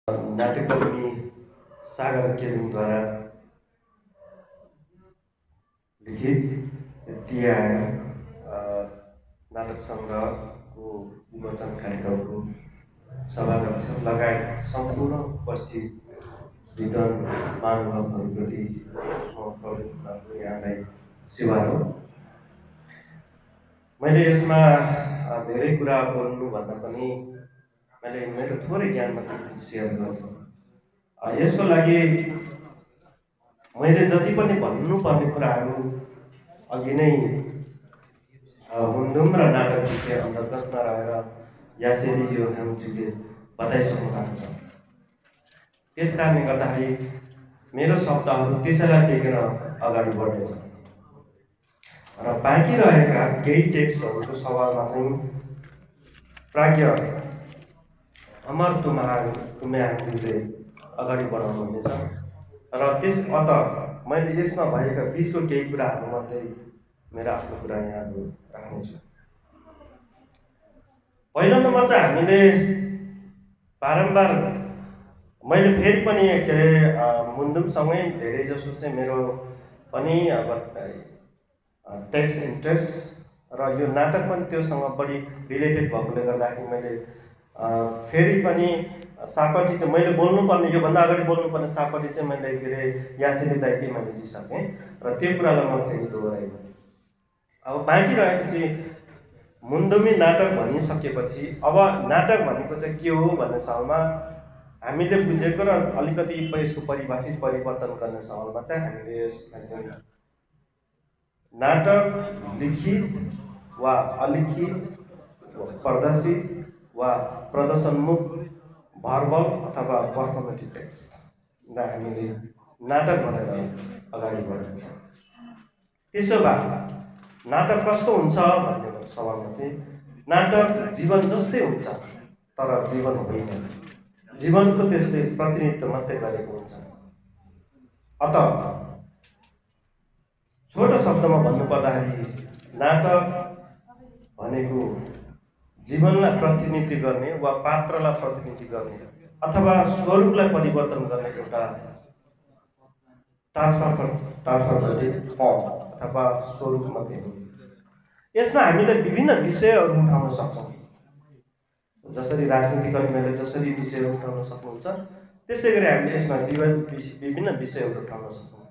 नाट्यकर्मी सागर केविनद्वारा लिखित दिया नाटक सङ्ग्रहको विमोचन कार्यक्रमको सभाध्यक्ष लगायत सम्पूर्ण उपस्थित विद्वान महानुभावहरूप्रति म यहाँलाई सेवा हो। मैले यसमा धेरै कुरा बोल्नुभन्दा पनि मैले मेरो थोरै ज्ञान मात्र सेयर गर्छु। यसको लागि मैले जति पनि भन्नुपर्ने कुराहरू अघि नै मुन्दुम र नाटक विषय अन्तर्गत नरहेर यासेली यो हामजीले बताइसक्नु भएको छ। त्यस कारणले गर्दाखेरि मेरो शब्दहरू त्यसैलाई टेकेर अगाडि बढ्नेछ र बाँकी रहेका केही टेक्स्टहरूको सवालमा चाहिँ प्राज्ञ अमर तुम्याङजीले अगाडि बढाउनु हुनेछ र त्यस अत मैले यसमा भएका बिचको केही कुराहरूमध्ये मेरो आफ्नो कुरा यहाँ राख्नेछु। पहिलो नम्बर चाहिँ हामीले बारम्बार मैले फेरि पनि के अरे मुन्दुमसँगै धेरै जसो चाहिँ मेरो पनि अब टेक्स्ट इन्ट्रेस्ट र यो नाटक पनि त्योसँग बढी रिलेटेड भएकोले गर्दाखेरि मैले फेरि पनि सापटी चाहिँ मैले बोल्नुपर्ने योभन्दा अगाडि बोल्नुपर्ने सापटी चाहिँ मैले के अरे यासेली दाइकै मैले लिइसकेँ र त्यो कुरालाई म फेरि दोहोऱ्याएँ। अब बाँकी रहेपछि मुन्दुमी नाटक भनिसकेपछि अब नाटक भनेको चाहिँ के हो भन्ने सवालमा हामीले बुझेको र अलिकति यसको परिभाषित परिवर्तन गर्ने सवालमा चाहिँ हामीले यसलाई चाहिँ नाटक लिखित वा अलिखित प्रदर्शित वा प्रदर्शनमुख भर्बल अथवा पर्फर्मेटिभ टेक्स्टलाई हामीले नाटक भनेर अगाडि बढेको छ। त्यसो भए नाटक कस्तो हुन्छ भन्ने सवालमा चाहिँ नाटक जीवन जस्तै हुन्छ तर जीवन होइन, जीवनको त्यसले प्रतिनिधित्व मात्रै गरेको हुन्छ। अत छोटो शब्दमा भन्नुपर्दाखेरि नाटक भनेको जीवनलाई प्रतिनिधित्व गर्ने वा पात्रलाई प्रतिनिधित्व गर्ने अथवा स्वरूपलाई परिवर्तन गर्ने एउटा ट्रान्सफर्मेटिभ फर्म अथवा स्वरूप मात्रै हो। यसमा हामीले विभिन्न विषयहरू उठाउन सक्छौँ। जसरी राजनीतिक कर्मीहरूले जसरी विषयहरू उठाउन सक्नुहुन्छ त्यसै गरी हामीले यसमा विभिन्न विषयहरू उठाउन सक्छौँ।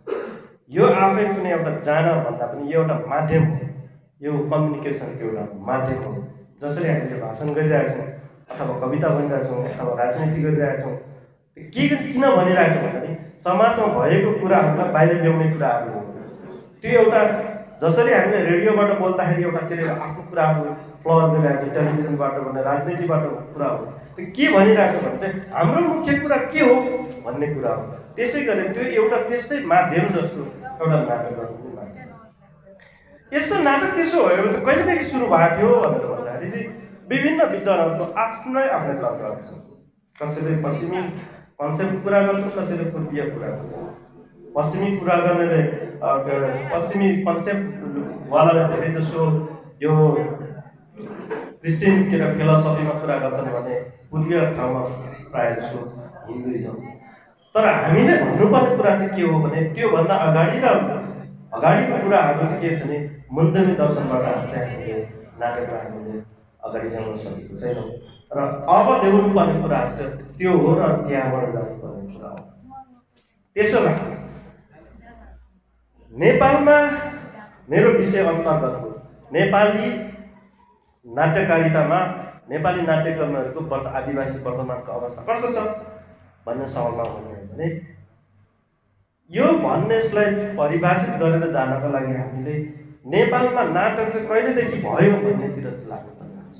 यो आफै कुनै एउटा जानर भन्दा पनि यो एउटा माध्यम हो, यो कम्युनिकेसनको एउटा माध्यम हो। जसरी हामीले भाषण गरिरहेछौँ अथवा कविता भनिरहेछौँ अथवा राजनीति गरिरहेछौँ किन भनिरहेछौँ भन्दाखेरि समाजमा भएको कुराहरूलाई बाहिर ल्याउने कुराहरू हो। त्यो एउटा जसरी हामीले रेडियोबाट बोल्दाखेरि एउटा के अरे आफ्नो कुराहरू फ्लर गरिरहेछौँ, टेलिभिजनबाट भने राजनीतिबाट कुरा हो, त्यो के भनिरहेछौँ भने चाहिँ हाम्रो मुख्य कुरा के हो भन्ने कुरा हो। त्यसै गरी त्यो एउटा त्यस्तै माध्यम जस्तो एउटा नाटक गर्नु माध्यम। यस्तो नाटक त्यसो हो भने कहिलेदेखि सुरु भएको थियो भनेर भन्दाखेरि चाहिँ विभिन्न विद्वानहरूको आफ्नै तर्कहरू छन्। कसैले पश्चिमी कन्सेप्ट कुरा गर्छन्, कसैले पूर्वीय कुरा गर्छन्। पश्चिमी कुरा गर्नेले पश्चिमी कन्सेप्टवालाले धेरै जसो यो क्रिस्चियन के अरे फिलोसफीमा कुरा गर्छन् भने पूर्वीय ठाउँमा प्रायः जसो हिन्दुइजम। तर हामीले भन्नुपर्ने कुरा चाहिँ के हो भने त्योभन्दा अगाडिको कुराहरू चाहिँ के छ भने मुन्दुमी दर्शनबाट चाहिँ हामीले नाटकलाई हामीले अगाडि ल्याउन सकेको छैनौँ र अब ल्याउनु पर्ने कुराहरू चाहिँ त्यो हो र त्यहाँबाट जानुपर्ने कुरा हो। त्यसो भए नेपालमा मेरो विषय अन्तर्गतको नेपाली नाट्यकारितामा नेपाली नाट्यकर्मीहरूको आदिवासी वर्तमानको अवस्था कस्तो छ भन्ने सवालमा भन्ने हो भने यो भन्नेलाई परिभाषित गरेर जानको लागि हामीले नेपालमा नाटक चाहिँ कहिलेदेखि भयो भन्नेतिर चाहिँ लाग्नुपर्ने हुन्छ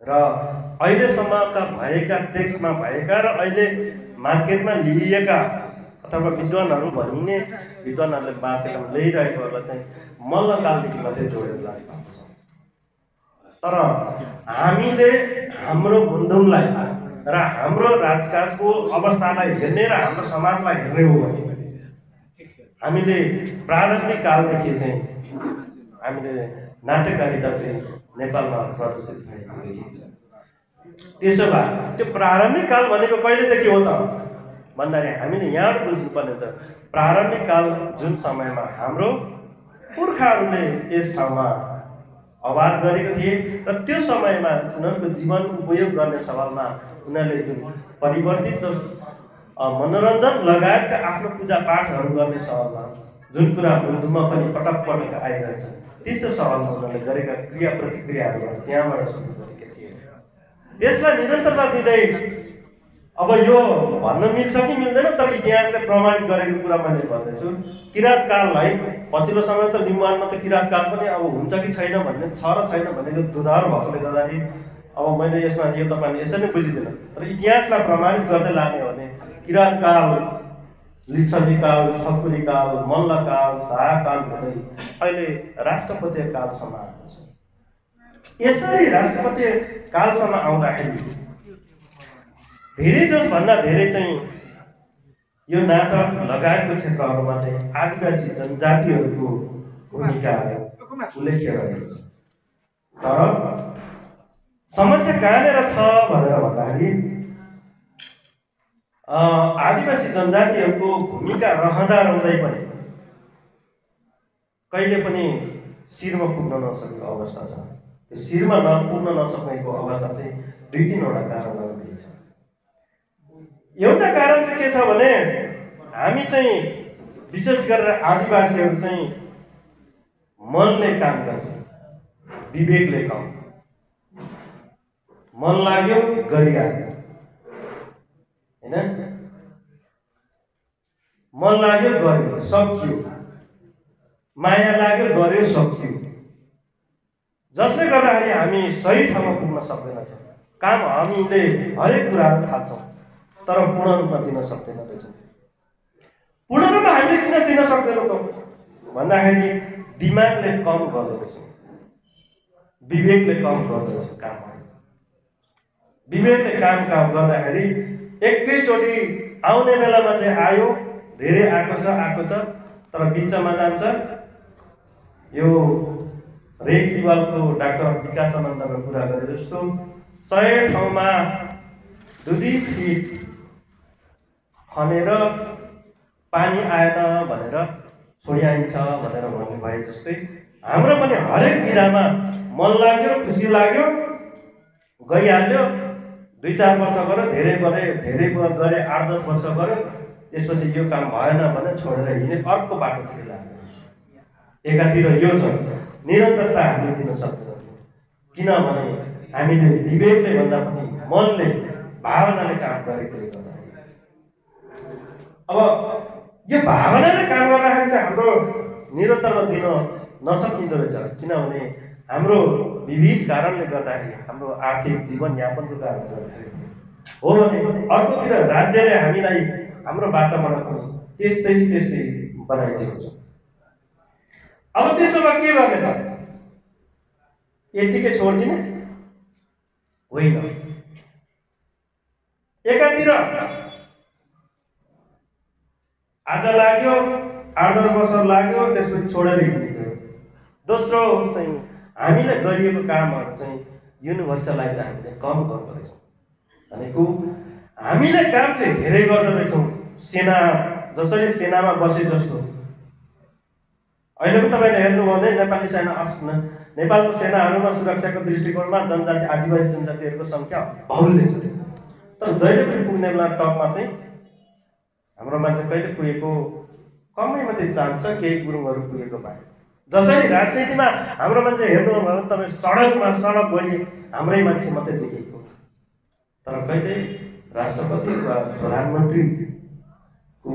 र अहिलेसम्मका भएका टेक्स्टमा भएका र अहिले मार्केटमा लिइएका अथवा विद्वानहरू भनिने विद्वानहरूले मार्केटमा ल्याइरहेकोहरूलाई चाहिँ मल्लकालदेखि मात्रै जोडेर लागिरहेको छ। तर हामीले हाम्रो मुन्दुमलाई र हाम्रो राजकाजको अवस्थालाई हेर्ने र हाम्रो समाजलाई हेर्ने हो भने हामीले प्रारम्भिक कालदेखि चाहिँ हामीले नाट्यकारिता चाहिँ नेपालमा प्रदर्शित भएको देखिन्छ। त्यसो भए त्यो प्रारम्भिक काल भनेको कहिलेदेखि हो त भन्दाखेरि हामीले यहाँबाट बुझ्नुपर्ने त प्रारम्भिक काल जुन समयमा हाम्रो पुर्खाहरूले यस ठाउँमा आवाज गरेको थिए र त्यो समयमा उनीहरूको जीवन उपयोग गर्ने सवालमा उनीहरूले जुन परिवर्तित मनोरञ्जन लगायतका आफ्नो पूजापाठहरू गर्ने सवालमा जुन कुरा मुद्दामा पनि पटक पटक आइरहेछ त्यस्तो सवालमा उनीहरूले गरेका क्रिया प्रतिक्रियाहरू त्यहाँबाट सुरु गरेका थिए। यसलाई निरन्तरता दिँदै अब यो भन्न मिल्छ कि मिल्दैन, तर इतिहासले प्रमाणित गरेको कुरा मैले भन्दैछु। किराँत काललाई पछिल्लो समय त निम्बुवानमा त किराँत काल पनि अब हुन्छ कि छैन भन्ने छ र छैन भनेको दुधार भएकोले गर्दाखेरि अब मैले यसमा यो तपाईँले यसरी नै बुझिदिनँ, तर इतिहासलाई प्रमाणित गर्दै लाने हो भने किराँत काल, लिच्छवी काल, ठकुरी काल, मल्लकाल, शाहकाल हुँदै अहिले राष्ट्रपतीय कालसम्म आएको छ। यसरी राष्ट्रपतीय कालसम्म आउँदाखेरि धेरै भन्दा धेरै चाहिँ यो नाटक लगायतको क्षेत्रहरूमा चाहिँ आदिवासी जनजातिहरूको भूमिकाहरू उल्लेख्य रहेको छ। तर समस्या कहाँनिर छ भनेर भन्दाखेरि आदिवासी जनजातिहरूको भूमिका रहँदा रहँदै पनि कहिले पनि शिरमा पुग्न नसकेको अवस्था छ। त्यो शिरमा पुग्न नसकेको अवस्था चाहिँ 2-3वटा कारणहरू छ। एउटा कारण चाहिँ के छ भने हामी चाहिँ विशेष गरेर आदिवासीहरू चाहिँ मनले काम गर्छ, विवेकले काम। मन लाग्यो गरिहाल्यो, हैन? मन लाग्यो गर्यो सकियो, माया लाग्यो गर्यो सकियो, जसले गर्दाखेरि हामी सही ठाउँमा पुग्न सक्दैनौँ। काम हामीले हरेक कुराहरू थाल्छौँ तर पूर्ण रूपमा दिन सक्दैनौँ। पूर्ण रूपमा हामीले किन दिन सक्दैनौँ त भन्दाखेरि दिमागले कम गर्दो रहेछ, विवेकले कम गर्दछ कामहरू। विवेकले काम गर्दाखेरि एकैचोटि आउने बेलामा चाहिँ आयो, धेरै आएको छ, तर बिचमा जान्छ। यो रेकिवालको डाक्टर विकासानन्दको कुरा गरे जस्तो 100 ठाउँमा 2 फिट खनेर पानी आएन भनेर छोडिआइन्छ भनेर भन्नु भए जस्तै हाम्रो पनि हरेक विधामा मन लाग्यो, खुसी लाग्यो, गइहाल्यो। 2-4 वर्ष गऱ्यो, धेरै गरे 8-10 वर्ष गऱ्यो, त्यसपछि यो काम भएन भने छोडेर हिँड्ने, अर्को बाटोतिर लाग्यो। एकातिर यो छ निरन्तरता हामीले दिन सक्दैनौँ, किनभने हामीले विवेकले भन्दा पनि मनले, भावनाले काम गरेकोले गर्दाखेरि। अब यो भावनाले काम गर्दाखेरि चाहिँ हाम्रो निरन्तरता दिन नसकिँदो रहेछ, किनभने हाम्रो विविध कारणले गर्दाखेरि, हाम्रो आर्थिक जीवनयापनको कारणले गर्दाखेरि हो भने अर्कोतिर राज्यले हामीलाई हाम्रो वातावरण पनि त्यस्तै बनाइदिएको छ। अब त्यसो भए के गर्ने त? यतिकै छोडिदिने होइन। एकातिर आज लाग्यो, 8-10 वर्ष लाग्यो, त्यसपछि छोडेर हिँड्यो। दोस्रो चाहिँ हामीले गरिएको कामहरू चाहिँ युनिभर्सलाई चाहिँ हामीले कम गर्दो रहेछौँ भनेको हामीले काम चाहिँ धेरै गर्दो रहेछौँ। सेना जसरी सेनामा बसे जस्तो अहिले पनि तपाईँले हेर्नुभयो भने नेपालको सेनाहरूमा सुरक्षाको दृष्टिकोणमा जनजाति, आदिवासी जनजातिहरूको सङ्ख्या बहुल्य छ। तर जहिले पनि पुग्ने बेला टपमा चाहिँ हाम्रो मान्छे कहिले पुगेको कमै मात्रै चान्स छ, केही गुरुङहरू पुगेको भए। जसरी राजनीतिमा हाम्रो मान्छे हेर्नुभयो भने तपाईँ सडक गए हाम्रै मान्छे मात्रै देखिएको, तर कहिले राष्ट्रपति वा प्रधानमन्त्रीको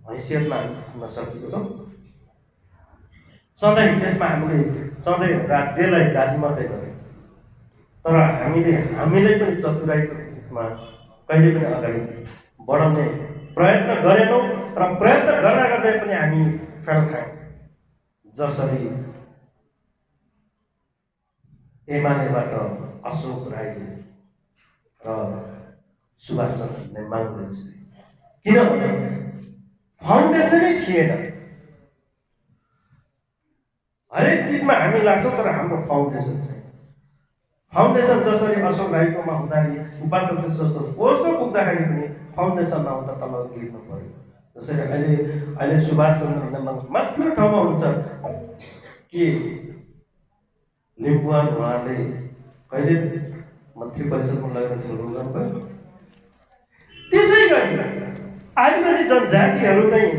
हैसियतमा पुग्न सकेको छौँ। सधैँ त्यसमा हामीले सधैँ राज्यलाई गाली मात्रै गर्यौँ, तर हामीले पनि चतुराईको रूपमा कहिले पनि अगाडि बढाउने प्रयत्न गरेनौँ र प्रयत्न गर्दै पनि हामी फेल खायौँ। जसरी एमालेबाट अशोक राईले र सुभाष चन्द्र नेमाङले जस्तै, किनभने फाउन्डेसनै थिएन। हरेक चिजमा हामी लाग्छौँ तर हाम्रो फाउन्डेसन छैन। फाउन्डेसन जसरी अशोक राईकोमा हुँदाखेरि उपाध्यक्ष जस्तो पोस्टमा पुग्दाखेरि पनि फाउन्डेसन नहुँदा तल गिर्नु पर्यो। जसरी अहिले सुभाष चन्द्र नेमाङ माथिल्लो ठाउँमा हुन्छ कि लिम्बुवान उहाँले कहिले मन्त्री परिषदमा लगेर छलफल गर्नुभयो। त्यसै गरी आदिवासी जनजातिहरू चाहिँ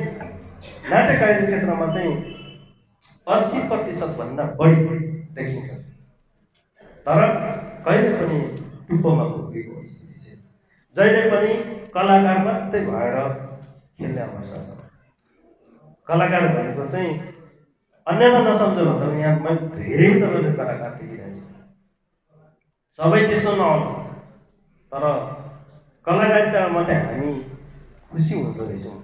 नाट्यकारिता क्षेत्रमा चाहिँ 80% भन्दा बढी देखिन्छ, तर कहिले पनि टुप्पोमा पुगेको स्थिति छ। जहिले पनि कलाकार मात्रै भएर खेल्ने अवस्था छ। कलाकार भनेको चाहिँ अन्यमा नसम्झो भन्दा यहाँ मैले धेरै तरहले कलाकार देखिरहेको छु। सबै त्यसो नहोला, तर कलाकारितामा मात्रै हामी खुसी हुँदो रहेछौँ।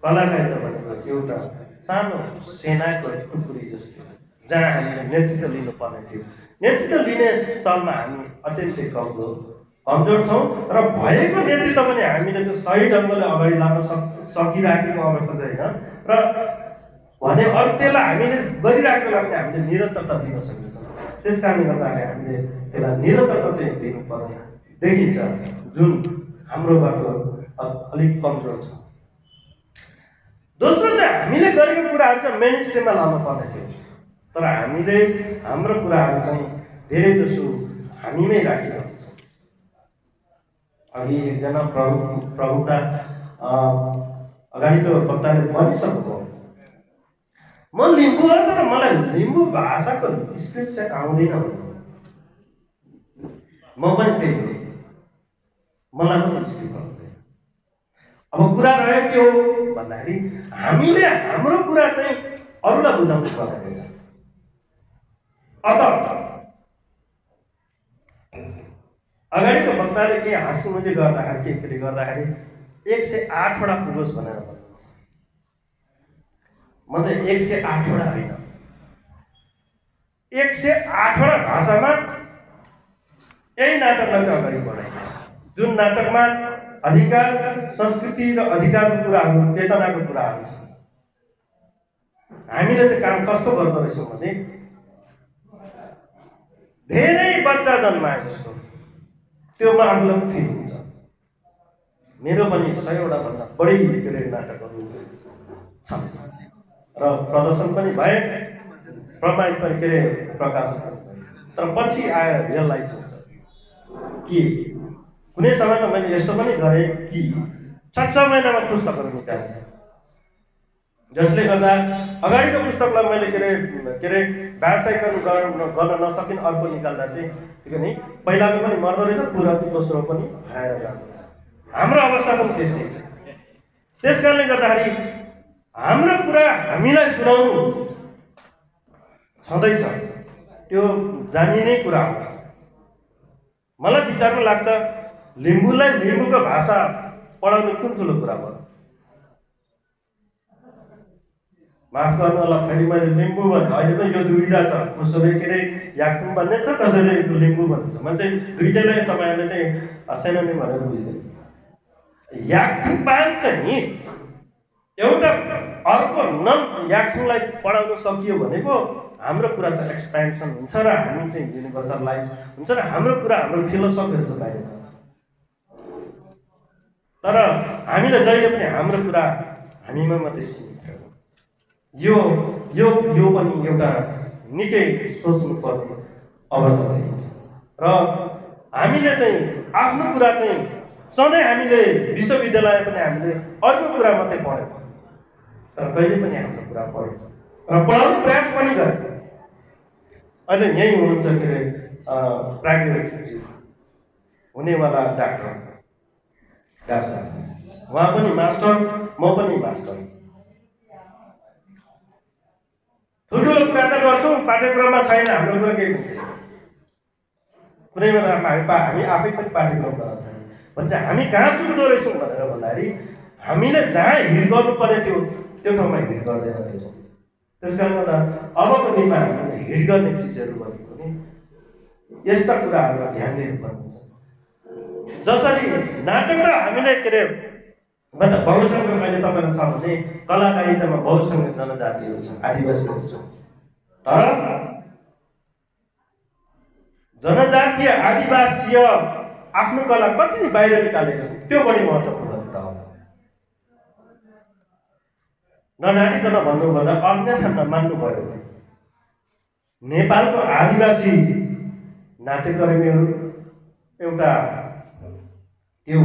कलाकारिता भनेको एउटा सानो सेनाको टुक्री जस्तो जहाँ हामीले नेतृत्व लिनुपर्ने थियो। नेतृत्व लिने चलमा हामी अत्यन्तै कमजोर छौँ र भएको नेतृत्व पनि हामीले चाहिँ सही ढङ्गले अगाडि लान सकिराखेको अवस्था चाहिँ होइन र भने अरू त्यसलाई हामीले गरिराखेकोलाई पनि हामीले निरन्तरता दिन सक्नेछौँ। त्यस कारणले गर्दाखेरि हामीले त्यसलाई निरन्तरता चाहिँ दिनुपर्ने देखिन्छ, जुन हाम्रोबाट अलिक कमजोर छ। दोस्रो चाहिँ हामीले गरेको कुराहरू चाहिँ मेन स्ट्रिममा लानु पर्ने थियो, तर हामीले हाम्रो कुराहरू चाहिँ धेरै जसो हामीमै राखिरहेको छौँ। अघि एकजना प्रवक्ता अगाडिको वक्ताले भनिसक्नुभयो, म लिम्बू हो तर मलाई लिम्बू भाषाको स्क्रिप्ट चाहिँ आउँदैन भने म पनि त्यही हो, मलाई पनि स्क्रिप्ट आउँदैन। अब कुरा रह्यो के हो भन्दाखेरि हामीले हाम्रो कुरा चाहिँ अरूलाई बुझाउनु पर्ने रहेछ। अत अगाडिको वक्ताले केही हाँसीमुजी गर्दाखेरि के गर्दाखेरि 108 वटा पुगोस् भनेर भन्नुहुन्छ। म चाहिँ 108 वटा होइन, 108 वटा भाषामा यही नाटकलाई चाहिँ अगाडि बढाइन्छ, जुन नाटकमा अधिकार, संस्कृति र अधिकारको कुराहरू, चेतनाको कुराहरू छ। हामीले चाहिँ काम कस्तो गर्दो रहेछौँ भने धेरै बच्चा जन्माए जस्तो त्यो आफूलाई फिल हुन्छ। मेरो पनि 100 वटा भन्दा बढी नाटकहरू छन् र प्रदर्शन पनि भए, प्रमाणित पनि प्रकाशन पनि भए। तर पछि आएर रियलाइज हुन्छ कि कुनै समय त मैले यस्तो पनि गरेँ कि 6 महिनामा पुस्तकहरू निकालेँ, जसले गर्दा अगाडिको पुस्तकलाई मैले व्यावसायीकरण गर्न नसकिन अर्को निकाल्दा चाहिँ किनभने पहिलाको पनि मर्दो रहेछ, पुरानो दोस्रो पनि हराएर जाँदो रहेछ। हाम्रो अवस्था पनि त्यस्तै छ। त्यस कारणले गर्दाखेरि हाम्रो कुरा हामीलाई सुनाउनु छँदैछ, त्यो जानिने कुरा हो। मलाई विचारमा लाग्छ लिम्बूलाई लिम्बूको भाषा पढाउने कुन ठुलो कुरा भयो। माफ गर्नु होला, फेरि मैले लिम्बू भने अहिले पनि यो दुविधा छ, कसैले याक्थुङ भन्ने छ, कसैले लिम्बू भन्ने छ। मैले चाहिँ दुइटैलाई तपाईँहरूले चाहिँ सेनोनिम भनेर बुझिदिनु। याक्थुङपान चाहिँ एउटा अर्को नन याक्थुङलाई पढाउन सकियो भनेको हाम्रो कुरा चाहिँ एक्सपेन्सन हुन्छ र हामी चाहिँ युनिभर्सलाइज हुन्छ र हाम्रो कुरा, हाम्रो फिलोसफीहरू चाहिँ बाहिर जान्छ। तर हामीले जहिले पनि हाम्रो कुरा हामीमा मात्रै सीमित हो। यो पनि एउटा निकै सोच्नुपर्ने अवस्था देखिन्छ र हामीले चाहिँ आफ्नो कुरा चाहिँ सधैँ हामीले विश्वविद्यालय पनि हामीले अर्को कुरा मात्रै पढ्यौँ, तर कहिले पनि हाम्रो कुरा पढ्यौँ र पढाउने प्रयास पनि गरेँ। अहिले यहीँ हुनुहुन्छ प्राज्ञ हुनेवाला डाक्टर साहब, उहाँ पनि मास्टर, म पनि मास्टर। ठुल्ठुलो कुरा त गर्छौँ, पाठ्यक्रममा छैन हाम्रो कुरा केही पनि छैन। कुनै बेला हामी आफै पनि पाठ्यक्रम गर्न थाल्यौँ भने चाहिँ हामी कहाँ चुक्दो रहेछौँ भनेर भन्दाखेरि हामीले जहाँ हिँड गर्नुपर्ने थियो त्यो ठाउँमा हिँड गर्दैन रहेछौँ। त्यस कारणले गर्दा अबको दिनमा हामीले हिँड गर्ने चिजहरू भनेको नि यस्ता कुराहरूमा ध्यान दिनुपर्ने छ। जसरी नाटक र हामीले बहुसङ्ख्यक अहिले तपाईँलाई छ भने कलाकारितामा बहुसङ्ख्यक जनजातिहरू छन्, आदिवासीहरू छन्, तर जनजातीय आदिवासीय आफ्नो कला कति बाहिर निकालेको छ, त्यो बढी महत्त्वपूर्ण कुरा हो। ननाटिकन भन्नुभन्दा अन्यथा नमान्नुभयो भने नेपालको आदिवासी नाट्यकर्मीहरू एउटा त्यो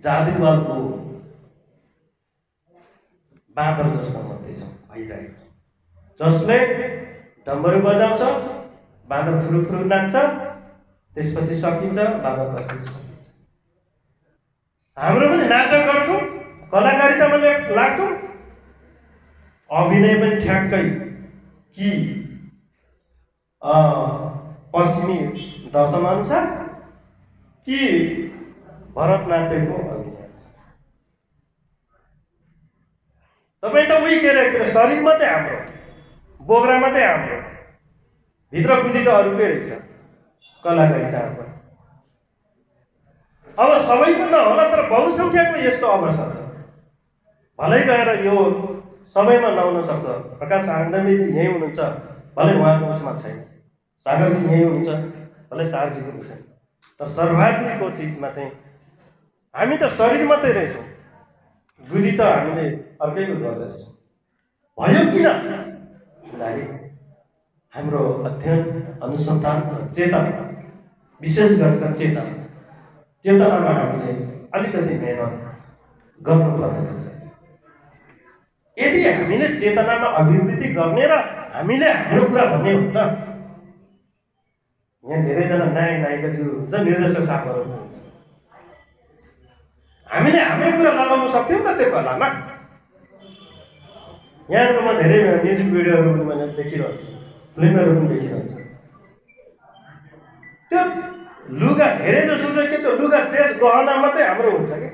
जादुगरको बाँदर जस्तो मात्रै छ, भइरहेको छ, जसले डम्बरू बजाउँछ, बाँदर फुरुफुरु नाच्छ, त्यसपछि सकिन्छ, बाँदर कसरी सकिन्छ। हाम्रो पनि नाटक गर्छौँ, कलाकारितामा लाग्छौँ, अभिनय पनि ठ्याक्कै कि पश्चिमी दर्शनअनुसार कि भरतनाट्यमको अभिनय छ। तपाईँ त उही के अरे शरीर मात्रै हाम्रो, बोग्रा मात्रै हाम्रो, भित्र बुद्धि त अरूकै रहेछ कलाकारितामा। अब सबैको नहोला तर बहुसङ्ख्याको यस्तो अवस्था छ। भलै गएर यो सबैमा नहुन सक्छ। प्रकाश आनन्दजी यहीँ हुनुहुन्छ, भलै उहाँको उसमा छैन, सागरजी यहीँ हुनुहुन्छ, भलै सागरजीको छैन, तर सर्वाधिकको चिजमा चाहिँ हामी त शरीर मात्रै रहेछौँ, बुद्धि त हामीले अर्कैको गर्दछौँ। भयो किन भन्दाखेरि हाम्रो अध्ययन अनुसन्धान र चेतना, विशेष गरेर चेतनामा हामीले अलिकति मेहनत गर्नुपर्ने छ। यदि हामीले चेतनामा अभिवृद्धि गर्ने र हामीले हाम्रो कुरा भन्ने हो त, यहाँ धेरैजना नायक नायिकाज्यू हुन्छ, निर्देशक साथीहरू हुन्छ, हामीले हाम्रो कुरा लगाउन सक्थ्यौँ त त्यो कलामा। यहाँको म धेरै म्युजिक भिडियोहरू पनि मैले देखिरहन्छु, फिल्महरू पनि देखिरहन्छु। त्यो लुगा धेरै जसो चाहिँ के त्यो लुगा ड्रेस गहना मात्रै हाम्रो हुन्छ कि,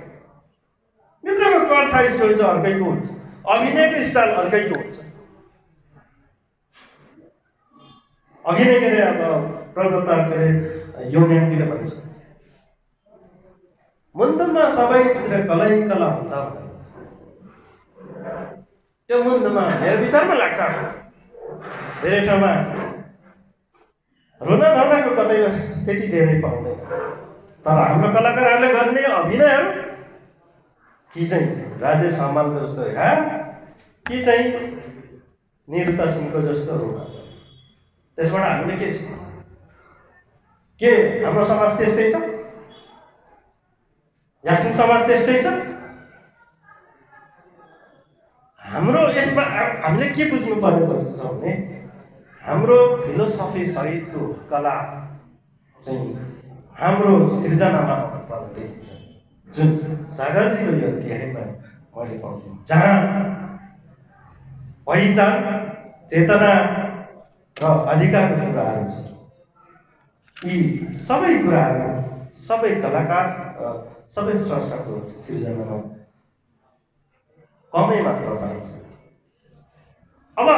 भित्रको कथा स्टोरी चाहिँ अर्कैको हुन्छ, अभिनयको स्टाइल अर्कैको हुन्छ। अघि नै के अरे अब प्रवक्ता के अरे योगज्ञानजीले भन्छ मुन्दमा सबैतिर कलै कला हुन्छ भन्ने। त्यो मुन्दमा मेरो विचारमा लाग्छ धेरै ठाउँमा रुन धनाको कतै त्यति धेरै पाउँदैन, तर हाम्रो कलाकारहरूले गर्ने अभिनयहरू कि चाहिँ राजेश हमालको जस्तो ह्या कि चाहिँ निरुता सिंहको जस्तो रुन। त्यसबाट हामीले के सिक्छौँ? के हाम्रो समाज त्यस्तै छ? याक्थुङ समाज त्यस्तै छ? हाम्रो यसमा हामीले के बुझ्नुपर्ने छ भने हाम्रो फिलोसफी सहितको कला चाहिँ हाम्रो सृजनामा आउनुपर्ने देखिन्छ। जुन सागरजीको यो अध्यायमा मैले पाउँछु, जहाँ पहिचान, चेतना र अधिकारको कुराहरू छ। यी सबै कुराहरू सबै कलाकार सबै स्रष्टाको सृजनामा कमै मात्र पाइन्छ। अब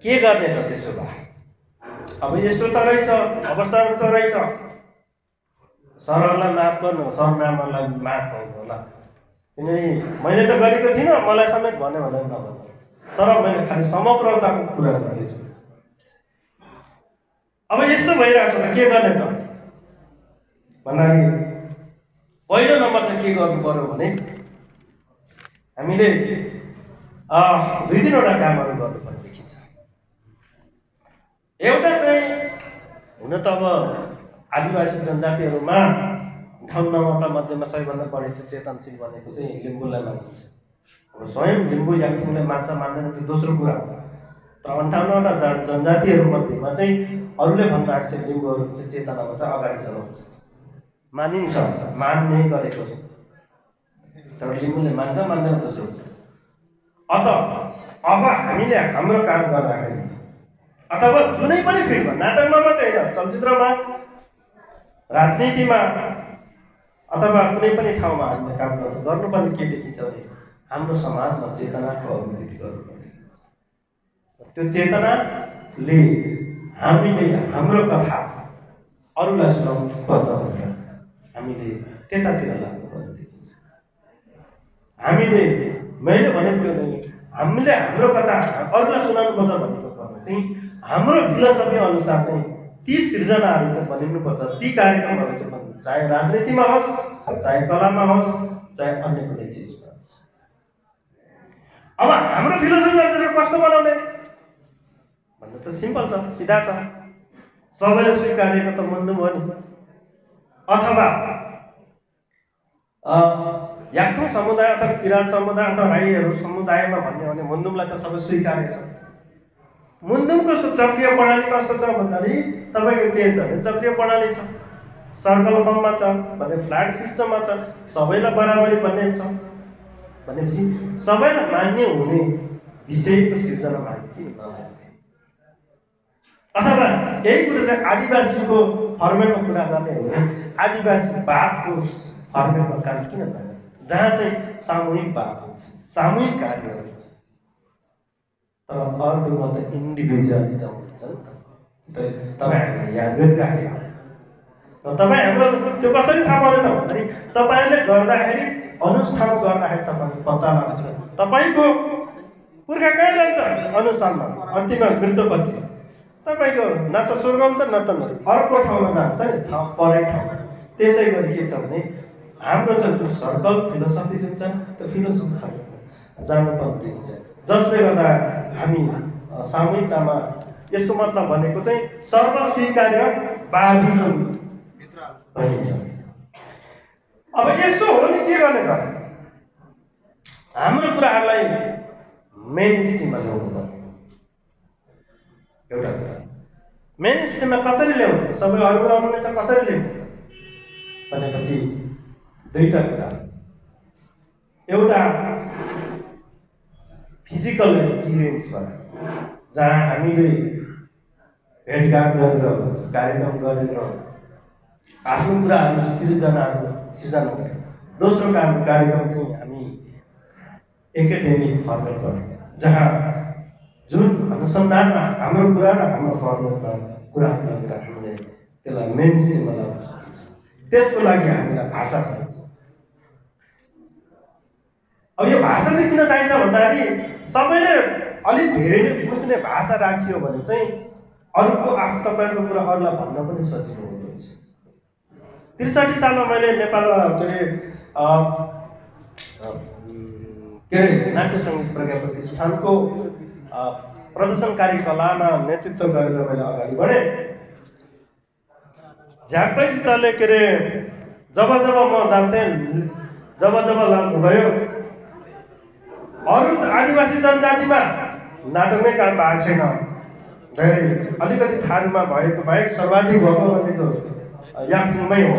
के गर्ने त त्यसो भए? अब यस्तो त रहेछ, अवस्थाहरू त रहेछ, सरहरूलाई माफ गर्नु, सरनामालाई माफ गर्नु होला, किनकि मैले त गरेको थिइनँ, मलाई समेत भन्यो भने नभन्नु, तर मैले खालि समग्रताको कुरा गर्दैछु। अब यस्तो भइरहेको छ त के गर्ने त भन्दाखेरि पहिलो नम्बर चाहिँ के गर्नु पर्यो भने हामीले 2-3वटा कामहरू गर्नुपर्ने देखिन्छ। एउटा चाहिँ हुन त अब आदिवासी जनजातिहरूमा 58वटा मध्येमा सबैभन्दा बढी चेतनशील भनेको चाहिँ लिम्बूलाई मानिन्छ। अब स्वयं लिम्बू याक्थुङले मान्छ मान्दैन त्यो दोस्रो कुरा हो, तर 58वटा जनजातिहरू मध्येमा चाहिँ अरूले भन्दा चाहिँ लिम्बूहरू चाहिँ चेतनामा चाहिँ अगाडि चलाउँछ, मानिन्छ, मान्ने गरेको छ, तर लिम्बूले मान्छ मान्दैन दोस्रो। अत अब हामीले हाम्रो काम गर्दाखेरि अथवा जुनै पनि फिल्डमा, नाटकमा मात्रै होइन, चलचित्रमा, राजनीतिमा अथवा कुनै पनि ठाउँमा हामीले काम गर्नुपर्ने के देखिन्छ भने हाम्रो समाजमा चेतनाको अभिवृद्धि गर्नुपर्ने देखिन्छ। त्यो चेतनाले हामीले हाम्रो कथा अरूलाई सुनाउनु पर्छ भनेर हामीले त्यतातिर लाग्नुपर्ने देखिन्छ। हामीले मैले भनेको हामीले हाम्रो कथा अरूलाई सुनाउनु पर्छ भनेको चाहिँ हाम्रो फिलोसफी अनुसार चाहिँ ती सृजनाहरू चाहिँ बनिनुपर्छ, ती कार्यक्रमहरू चाहिँ बनिनु, चाहे राजनीतिमा होस्, चाहे कलामा होस्, चाहे अन्य कुनै चिजमा होस्। अब हाम्रो फिलोसफी कस्तो बनाउने भन्नु त सिम्पल छ, सिधा छ। सबैले स्वीकारेको त मुन्डुम हो नि, अथवा याक्थुङ समुदाय अथवा किराँत समुदाय अथवा राईहरू समुदायमा भन्ने हो भने मुन्डुमलाई त सबै स्वीकारेको छ। मुन्डुमको चक्रीय प्रणाली कस्तो छ भन्दाखेरि तपाईँको के छ भने चक्रीय प्रणाली छ, सर्कल फर्ममा छ भने फ्ल्याट सिस्टममा छ, सबैलाई बराबरी भन्ने छ भनेपछि सबैलाई मान्य हुने विषयको सिर्जना मान्ने किन नलाग्ने। अथवा यही कुरो चाहिँ आदिवासीको फर्मेटमा कुरा गर्ने हो भने आदिवासीवादको फर्मेटमा काम किन नगर्ने, जहाँ चाहिँ सामूहिकवाद हुन्छ, सामूहिक कार्यहरू हुन्छ। तर अरूमा त इन्डिभिजुअलिजम हुन्छ नि त। तपाईँ हामीले याद गरिराखेको र तपाईँ हाम्रो त्यो कसरी थाहा पाउँदैन भन्दाखेरि तपाईँले गर्दाखेरि अनुष्ठान गर्दाखेरि तपाईँले पत्ता लाग्छ तपाईँको पुर्खा कहाँ जान्छ अनुष्ठानमा, अन्तिममा मृत्युपछि तपाईँको न त स्वर्ग हुन्छ न त अर्को ठाउँमा जान्छ नि, ठाउँ परै ठाउँमा। त्यसै गरी के छ भने हाम्रो जुन सर्कल फिलोसफी जुन छ त्यो फिलोसफी खर्च जानुपर्ने हुन्छ, जसले गर्दा हामी सामूहिकतामा यसको मतलब भनेको चाहिँ सर्वस्वीकार्यवादी भनिन्छ। अब यस्तो हो भने के गर्ने त, हाम्रो कुराहरूलाई मेन स्ट्रिममा ल्याउनु पर्ने। एउटा कुरा मेन स्ट्रिममा कसरी ल्याउने, सबै अरूले छ कसरी ल्याउने भनेपछि दुईटा कुरा, एउटा फिजिकल एक्सपिरियन्सबाट जहाँ हामीले भेटघाट गरेर कार्यक्रम गरेर आफ्नो कुराहरू सिर्जना गऱ्यौँ। दोस्रो कार्यक्रम चाहिँ हामी एकाडेमिक फर्मेटबाट जहाँ जुन अनुसन्धानमा हाम्रो कुरा र हाम्रो फर्मेटमा कुराहरू लगेर हामीले त्यसलाई मेन स्ट्रिममा ल्याउन सकिन्छ। त्यसको लागि हामीलाई भाषा चाहिन्छ। अब यो भाषा चाहिँ किन चाहिन्छ भन्दाखेरि सबैले अलिक धेरै नै बुझ्ने भाषा राखियो भने चाहिँ अरूको तपाईँको कुरा अरूलाई भन्न पनि सजिलो हुँदो रहेछ। 63 सालमा मैले नेपाल के अरे नाट्य सङ्गीत प्रज्ञा प्रतिष्ठानको प्रदर्शनकारी कलामा नेतृत्व गरेर मैले अगाडि बढेँ। झ्याप्पैसितले के अरे जब म जान्थेँ, जब लाग्नु गयो अरू आदिवासी जनजातिमा नाटकमै काम भएको छैन, धेरै अलिकति थारूमा भएको बाहेक सर्वाधिक भएको भनेको याक्थुङमै हो।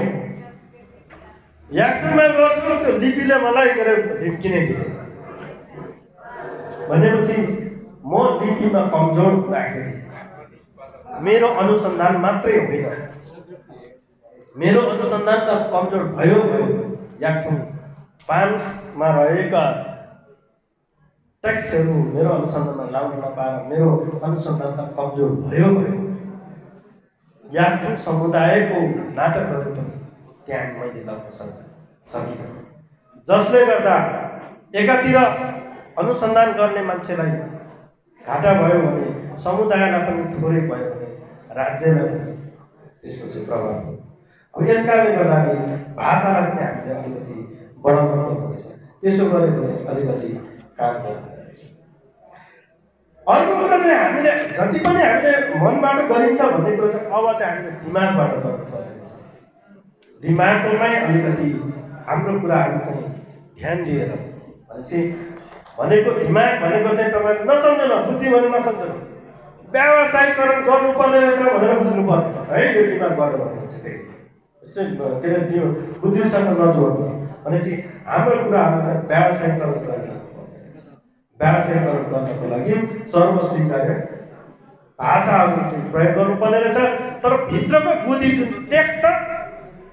याक्थुङमा गर्छु त्यो लिपिले मलाई के अरे ढिम्किने भनेपछि म लिपिमा कमजोर हुँदाखेरि मेरो अनुसन्धान मात्रै होइन, मेरो अनुसन्धान त कमजोर भयो। याक्थुङ पान्समा रहेका टेक्स्टहरू मेरो अनुसन्धानमा लाउन नपाएर मेरो अनुसन्धान त कमजोर भयो। याक्थुङ समुदायको नाटकहरू पनि त्यहाँ मैले लाउन सकिनँ, जसले गर्दा एकातिर अनुसन्धान गर्ने मान्छेलाई घाटा भयो भने समुदायलाई पनि थोरै भयो भने राज्यलाई पनि त्यसको चाहिँ प्रभाव हो। अब यस कारणले गर्दाखेरि भाषालाई पनि हामीले अलिकति बढाउनु पर्दछ। त्यसो गऱ्यो भने अलिकति काम गर्नु। अर्को कुरा चाहिँ हामीले जति पनि हामीले मनबाट गरिन्छ भन्ने कुरो चाहिँ अब चाहिँ हामीले दिमागबाट गर्नुपर्ने रहेछ। दिमागमै अलिकति हाम्रो कुराहरू चाहिँ ध्यान दिएर भनेपछि भनेको दिमाग भनेको चाहिँ तपाईँले नसम्झनु, बुद्धि भने नसम्झनु, व्यावसायिकरण गर्नुपर्ने रहेछ भनेर बुझ्नु पर्यो है। यो दिमागबाट भनेको चाहिँ के अरे बुद्धिसँग नजोड्नु भनेपछि हाम्रो कुराहरू चाहिँ व्यावसायिकरण गर्ने। व्यावसायिकरण गर्नको लागि सर्वस्वीकार्य भाषाहरू चाहिँ प्रयोग गर्नुपर्ने रहेछ। तर भित्रको बुद्धि जुन टेक्स्ट छ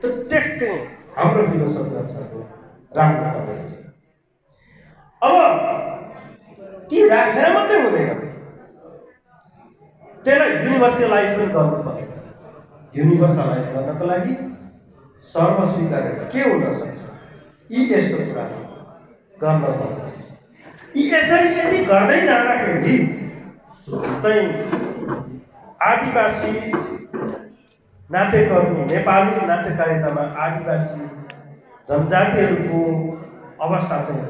त्यो टेक्स्ट चाहिँ हाम्रो फिलोसफी अनुसारको राख्नुपर्ने रहेछ। अब ती राखेर मात्रै हुँदैन, त्यसलाई युनिभर्सलाइज पनि गर्नुपर्ने छ। युनिभर्सलाइज गर्नको लागि सर्वस्वीकार्य के हुन सक्छ, यी यस्तो कुराहरू गर्नुपर्छ। यी यसरी यदि गर्दै जाँदाखेरि चाहिँ आदिवासी नाट्यकर्मी नेपाली नाट्यकारितामा आदिवासी जनजातिहरूको अवस्था चाहिँ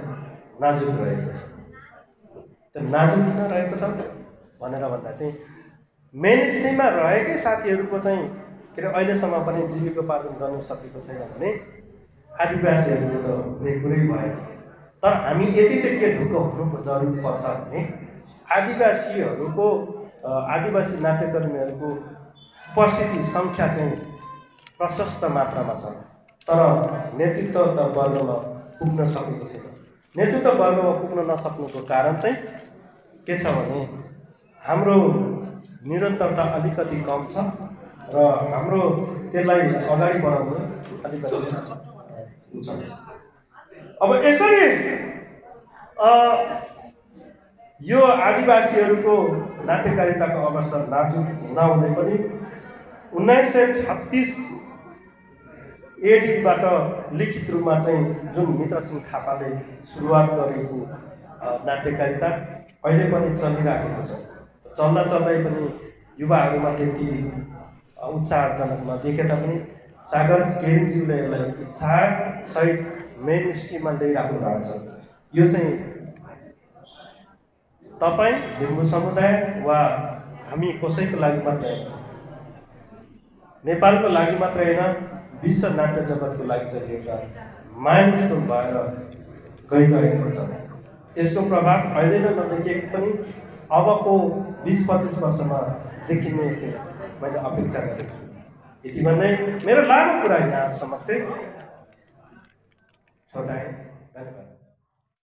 नाजुक रहेको छ। त्यो नाजुक किन रहेको छ भनेर भन्दा चाहिँ मेन स्ट्रिममा रहेकै साथीहरूको चाहिँ के अरे अहिलेसम्म पनि जीविकोपार्जन गर्न सकेको छैन भने आदिवासीहरूको त हुने कुरै भएन। तर हामी यति चाहिँ के ढुक्क हुनु जरुरी पर्छ भने आदिवासी नाट्यकर्मीहरूको उपस्थिति सङ्ख्या चाहिँ प्रशस्त मात्रामा छ, तर नेतृत्व वर्गमा पुग्न सकेको छैन। नेतृत्व वर्गमा पुग्न नसक्नुको कारण चाहिँ के छ भने हाम्रो निरन्तरता अलिकति कम छ र हाम्रो त्यसलाई अगाडि बढाउनु अलिकति छ। अब यसरी यो आदिवासीहरूको नाट्यकारिताको अवस्था नाजुक नहुँदै पनि 1936 एडीबाट लिखित रूपमा चाहिँ जुन मित्रसिंह थापाले सुरुवात गरेको नाट्यकारिता अहिले पनि चलिराखेको छ। चल्दा चल्दै पनि युवाहरूमा त्यति उत्साहजनक नदेखे तापनि सागर केरिङज्यूले यसलाई उत्साहसहित मेन स्ट्रिममा ल्याइराख्नु भएको छ। यो चाहिँ तपाईँ लिम्बू समुदाय वा हामी कसैको लागि मात्रै होइन, नेपालको लागि मात्रै होइन, विश्व नाट्य जगतको लागि चाहिँ एउटा माइलस्टोन भएर गइरहेको छ। यसको प्रभाव अहिले नै नदेखिएको पनि अबको 20-25 वर्षमा देखिने चाहिँ मैले अपेक्षा गरेको छु। यति भन्दै मेरो लामो कुरा यहाँ समक्ष छोटाएँ।